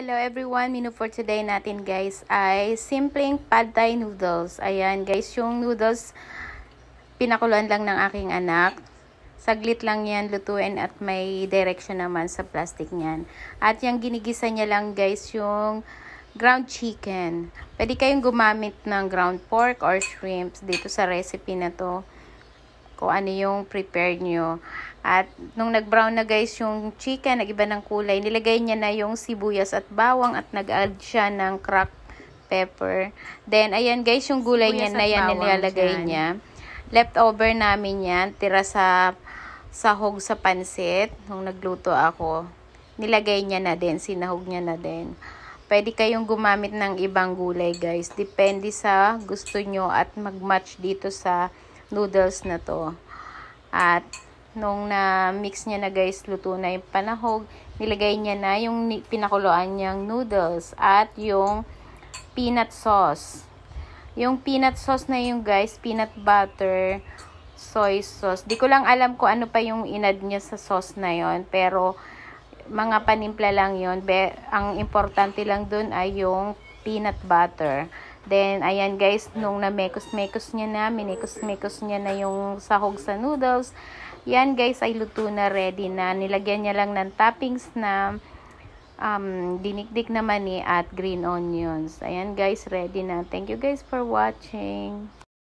Hello everyone, menu for today natin guys ay simpleng pad thai noodles. Ayan guys, yung noodles pinakuluan lang ng aking anak. Saglit lang yan lutuin at may direction naman sa plastic niyan. At yung ginigisa niya lang guys yung ground chicken. Pwede kayong gumamit ng ground pork or shrimps dito sa recipe na to. Kung ano yung prepared nyo. At nung nag-brown na guys yung chicken, nag-iba ng kulay, nilagay niya na yung sibuyas at bawang at nag-add siya ng cracked pepper. Then, ayan guys, yung gulay niya na yan nilalagay niya. Leftover namin yan, tira sa sahog sa pansit. Nung nagluto ako, nilagay niya na din, sinahog niya na din. Pwede kayong gumamit ng ibang gulay guys. Depende sa gusto nyo at mag-match dito sa noodles na to. At nung na-mix niya na guys, luto na yung panahog, nilagay niya na yung pinakuluan niyang noodles at yung peanut sauce. Yung peanut sauce na yung guys, peanut butter, soy sauce. Di ko lang alam kung ano pa yung inad niya sa sauce na yon, pero mga panimpla lang yon. Ang importante lang dun ay yung peanut butter. Then, ayan guys, nung na-mekos-mekos niya na, minikos-mekos niya na yung sahog sa noodles, yan guys ay luto na, ready na. Nilagyan niya lang ng toppings na dinikdik na mani at green onions. Ayan guys, ready na. Thank you guys for watching.